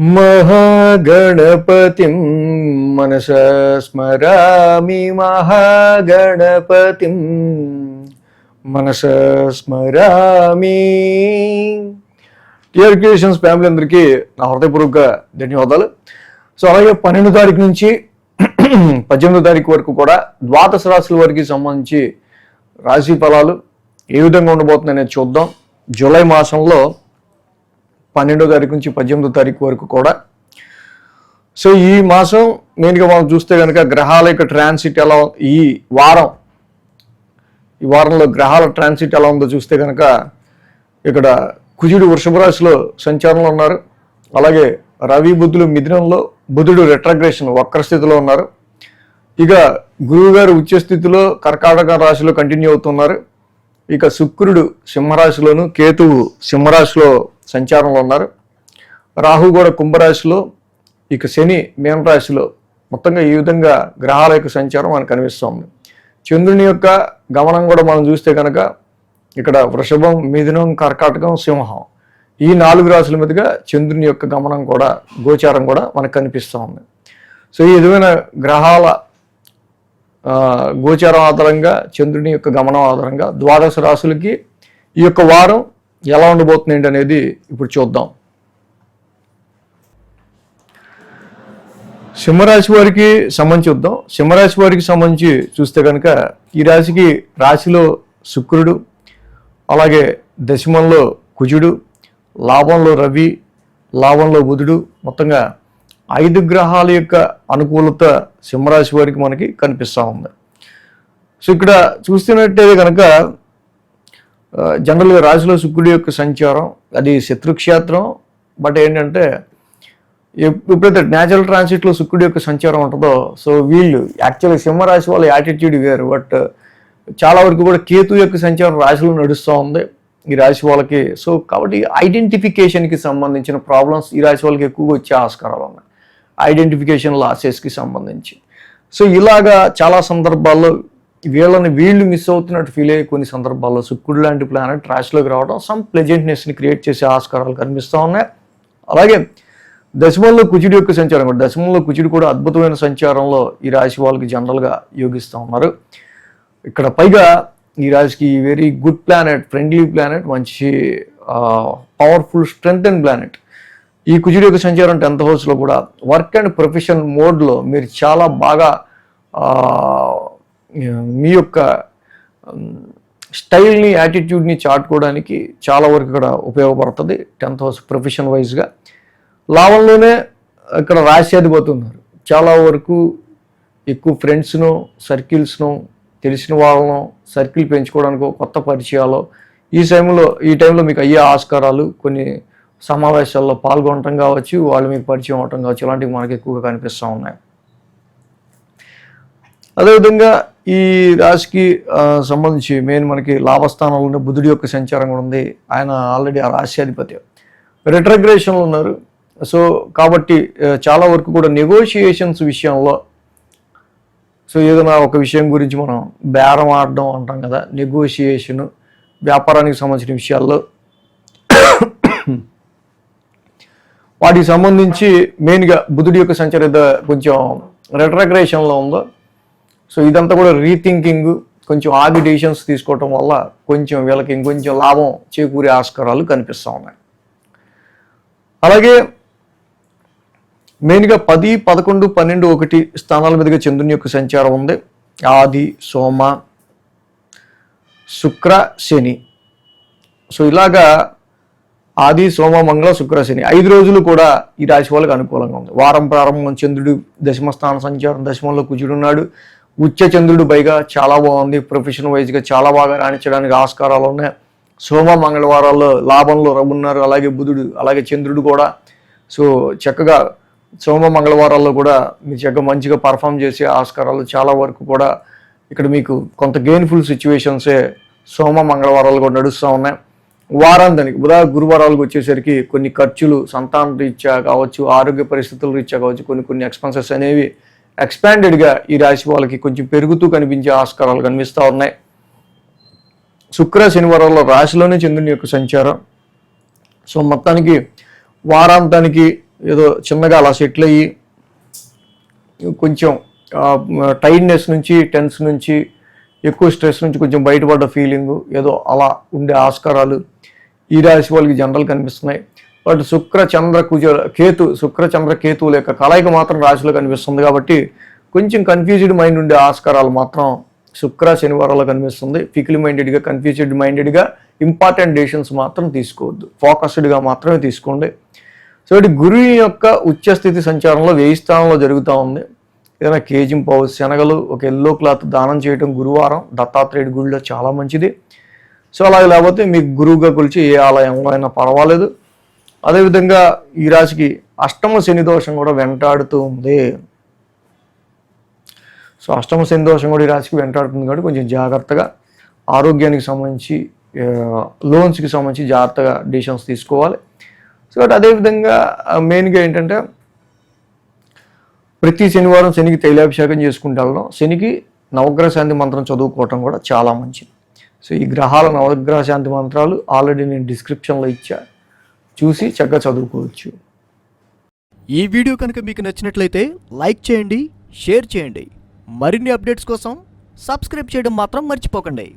మహాగణపతిం మనసా స్మరామి మహాగణపతిం మనసా స్మరామి. TR creations family అందరికీ నా హృదయపూర్వక ధన్యవాదాలు. సో అలాగే 12వ తారీఖు నుంచి 18వ తారీఖు వరకు కూడా ద్వాదశ రాశుల వారికి సంబంధించి రాశి ఫలాలు ఏ విధంగా ఉండబోతుంది అనేది చూద్దాం. జూలై మాసంలో 12వ తారీఖు నుంచి 18వ తారీఖు వరకు కూడా. సో ఈ మాసం మెయిన్గా మనం చూస్తే కనుక గ్రహాల యొక్క ట్రాన్సిట్ ఎలా, ఈ వారంలో గ్రహాల ట్రాన్సిట్ ఎలా ఉందో చూస్తే కనుక ఇక్కడ కుజుడు వృషభ రాశిలో సంచారంలో ఉన్నారు. అలాగే రవి బుధులు మిథునంలో, బుధుడు రెట్రగ్రేషన్ వక్ర స్థితిలో ఉన్నారు. ఇక గురువు గారు ఉచ్చ స్థితిలో కర్కాటక రాశిలో కంటిన్యూ అవుతున్నారు. ఇక శుక్రుడు సింహరాశిలోను, కేతువు సింహరాశిలో సంచారంలో ఉన్నారు. రాహు కూడా కుంభరాశిలో, ఇక శని మీనరాశిలో. మొత్తంగా ఈ విధంగా గ్రహాల యొక్క సంచారం మనకు కనిపిస్తుంది. చంద్రుని యొక్క గమనం కూడా మనం చూస్తే కనుక ఇక్కడ వృషభం, మిథునం, కర్కాటకం, సింహం ఈ 4 రాశుల మీదుగా చంద్రుని యొక్క గమనం కూడా, గోచారం కూడా మనకు కనిపిస్తూ ఉంది. సో ఈ విధమైన గ్రహాల గోచారం ఆధారంగా, చంద్రుని యొక్క గమనం ఆధారంగా ద్వాదశ రాశులకి ఈ యొక్క వారం ఎలా ఉండబోతుంది ఏంటి అనేది ఇప్పుడు చూద్దాం. సింహరాశి వారికి సంబంధించి చూద్దాం. సింహరాశి వారికి సంబంధించి చూస్తే కనుక ఈ రాశికి రాశిలో శుక్రుడు, అలాగే దశమంలో కుజుడు, లాభంలో రవి, లాభంలో బుధుడు, మొత్తంగా 5 గ్రహాల యొక్క అనుకూలత సింహరాశి వారికి మనకి కనిపిస్తూ ఉంది. సో ఇక్కడ చూస్తున్నట్టయితే కనుక జనరల్గా రాశిలో శుక్రుడి యొక్క సంచారం అది శత్రుక్షేత్రం. బట్ ఏంటంటే ఎప్పుడైతే న్యాచురల్ ట్రాన్సిట్లో శుక్రుడి యొక్క సంచారం ఉంటుందో, సో వీళ్ళు యాక్చువల్లీ సింహరాశి వాళ్ళ యాటిట్యూడ్ వేరు. బట్ చాలా వరకు కూడా కేతు యొక్క సంచారం రాశిలో నడుస్తూ ఉంది ఈ రాశి వాళ్ళకి. సో కాబట్టి ఐడెంటిఫికేషన్కి సంబంధించిన ప్రాబ్లమ్స్ ఈ రాశి వాళ్ళకి ఎక్కువగా వచ్చే ఆస్కారాలు ఉన్నాయి, ఐడెంటిఫికేషన్ లాసెస్కి సంబంధించి. సో ఇలాగా చాలా సందర్భాల్లో వీళ్ళు మిస్ అవుతున్నట్టు ఫీల్ అయ్యే కొన్ని సందర్భాల్లో శుక్రుడు లాంటి ప్లానెట్ రాశిలోకి రావడం సమ్ ప్లెజెంట్నెస్ని క్రియేట్ చేసే ఆస్కారాలు కనిపిస్తూ ఉన్నాయి. అలాగే దశమంలో కుజుడు యొక్క సంచారం కూడా, దశమంలో కుజుడు కూడా అద్భుతమైన సంచారంలో ఈ రాశి వాళ్ళకి జనరల్గా యోగిస్తూ ఉన్నారు. ఇక్కడ పైగా ఈ రాశికి very good planet, friendly planet, మంచి పవర్ఫుల్ స్ట్రెంగ్త్ అండ్ ప్లానెట్. ఈ కుజుడు యొక్క సంచారం 10th హౌస్లో కూడా వర్క్ అండ్ ప్రొఫెషన్ మోడ్లో మీరు చాలా బాగా మీ యొక్క స్టైల్ని, యాటిట్యూడ్ని చాటుకోవడానికి చాలా వరకు ఇక్కడ ఉపయోగపడుతుంది 10th హౌస్ ప్రొఫెషన్ వైజ్గా. లాభంలోనే ఇక్కడ రాశ్యాధిపతి ఉన్నారు. చాలా వరకు ఎక్కువ ఫ్రెండ్స్ను, సర్కిల్స్ను, తెలిసిన వాళ్ళను సర్కిల్ పెంచుకోవడానికి కొత్త పరిచయాలు ఈ టైంలో మీకు అయ్యే ఆస్కారాలు, కొన్ని సమావేశాల్లో పాల్గొనటం కావచ్చు, వాళ్ళు మీకు పరిచయం అవటం కావచ్చు, ఇలాంటివి మనకి ఎక్కువగా కనిపిస్తూ ఉన్నాయి. అదేవిధంగా ఈ రాశికి సంబంధించి మెయిన్ మనకి లాభస్థానంలోనే బుధుడి యొక్క సంచారం కూడా ఉంది. ఆయన ఆల్రెడీ ఆ రాశ్యాధిపతి రిట్రగ్రేషన్లో ఉన్నారు. సో కాబట్టి చాలా వరకు కూడా నెగోషియేషన్స్ విషయంలో, సో ఏదైనా ఒక విషయం గురించి మనం బేరం ఆడడం అంటాం కదా, నెగోషియేషను, వ్యాపారానికి సంబంధించిన విషయాల్లో వాటికి సంబంధించి మెయిన్గా బుధుడి యొక్క సంచారం కొంచెం రెట్రగ్రేషన్లో ఉందో. సో ఇదంతా కూడా రీథింకింగ్, కొంచెం ఆగి డెసిషన్స్ తీసుకోవటం వల్ల కొంచెం వీళ్ళకి ఇంకొంచెం లాభం చేకూరే ఆస్కారాలు కనిపిస్తూ ఉన్నాయి. అలాగే మెయిన్గా 10, 11, 12, 1 స్థానాల మీదుగా చంద్రుని యొక్క సంచారం ఉంది. ఆది, సోమ, శుక్ర, శని. సో ఇలాగా ఆది, సోమ, మంగళ, శుక్ర, శని 5 రోజులు కూడా ఈ రాశి వాళ్ళకి అనుకూలంగా ఉంది. వారం ప్రారంభం చంద్రుడు దశమ స్థాన సంచారం, దశమంలో కుజుడు ఉన్నాడు. ఉచ్చ చంద్రుడు పైగా చాలా బాగుంది. ప్రొఫెషన్ వైజ్గా చాలా బాగా రాణించడానికి ఆస్కారాలు ఉన్నాయి. సోమ, మంగళవారాల్లో లాభంలో రవి ఉన్నారు. అలాగే బుధుడు, అలాగే చంద్రుడు కూడా. సో చక్కగా సోమ, మంగళవారాల్లో కూడా మీరు చక్కగా మంచిగా పర్ఫామ్ చేసే ఆస్కారాలు చాలా వరకు కూడా ఇక్కడ మీకు కొంత గెయిన్ఫుల్ సిచ్యువేషన్సే సోమ, మంగళవారాలు కూడా నడుస్తూ ఉన్నాయి. వారాంతానికి గురువారాలకు వచ్చేసరికి కొన్ని ఖర్చులు సంతాన రీత్యా కావచ్చు, ఆరోగ్య పరిస్థితుల రీత్యా కావచ్చు, కొన్ని ఎక్స్పెన్సెస్ అనేవి ఎక్స్పాండెడ్గా ఈ రాశి వాళ్ళకి కొంచెం పెరుగుతూ కనిపించే ఆస్కారాలు కనిపిస్తూ ఉన్నాయి. శుక్ర, శనివారాల్లో రాశిలోనే చంద్రుని యొక్క సంచారం. సో మొత్తానికి వారాంతానికి ఏదో చిన్నగా అలా సెటిల్ అయ్యి కొంచెం టైర్డ్నెస్ నుంచి, టెన్స్ నుంచి, ఎక్కువ స్ట్రెస్ నుంచి కొంచెం బయటపడ్డ ఫీలింగు ఏదో అలా ఉండే ఆస్కారాలు ఈ రాశి వాళ్ళకి జనరల్ కనిపిస్తున్నాయి. బట్ శుక్ర చంద్ర కేతువుల యొక్క కలయిక మాత్రం రాశిలో కనిపిస్తుంది కాబట్టి కొంచెం కన్ఫ్యూజ్డ్ మైండ్ ఉండే ఆస్కారాలు మాత్రం శుక్ర శనివారాల్లో కనిపిస్తుంది. ఫికిల్ మైండెడ్గా, కన్ఫ్యూజ్డ్ మైండెడ్గా ఇంపార్టెంట్ డెసిషన్స్ మాత్రం తీసుకోవద్దు, ఫోకస్డ్గా మాత్రమే తీసుకోండి. సో ఇటు గురువు యొక్క ఉచ్చస్థితి సంచారంలో 1000 స్థానంలో జరుగుతూ ఉంది. ఏదైనా కేజింపావు శనగలు, ఒక ఎల్లో క్లాత్ దానం చేయడం గురువారం దత్తాత్రేయుడి గుడిలో చాలా మంచిది. సో అలాగే లేకపోతే మీకు గురువుగా కొలిచి ఏ ఆలయంలో అయినా పర్వాలేదు. అదేవిధంగా ఈ రాశికి అష్టమ శని దోషం కూడా వెంటాడుతూ ఉంది. సో అష్టమ శని దోషం కూడా ఈ రాశికి వెంటాడుతుంది కాబట్టి కొంచెం జాగ్రత్తగా, ఆరోగ్యానికి సంబంధించి, లోన్స్కి సంబంధించి జాగ్రత్తగా డిసిషన్స్ తీసుకోవాలి. సో అదేవిధంగా మెయిన్గా ఏంటంటే ప్రతి శనివారం శనికి తైలాభిషేకం చేసుకుంటూ వెళ్ళడం, శనికి నవగ్రహ శాంతి మంత్రం చదువుకోవటం కూడా చాలా మంచిది. సో ఈ గ్రహాల నవగ్రహ శాంతి మంత్రాలు ఆల్రెడీ నేను డిస్క్రిప్షన్లో ఇచ్చా, చూసి చక్కగా చదువుకోవచ్చు. ఈ వీడియో కనుక మీకు నచ్చినట్లయితే లైక్ చేయండి, షేర్ చేయండి. మరిన్ని అప్డేట్స్ కోసం సబ్స్క్రైబ్ చేయడం మాత్రం మర్చిపోకండి.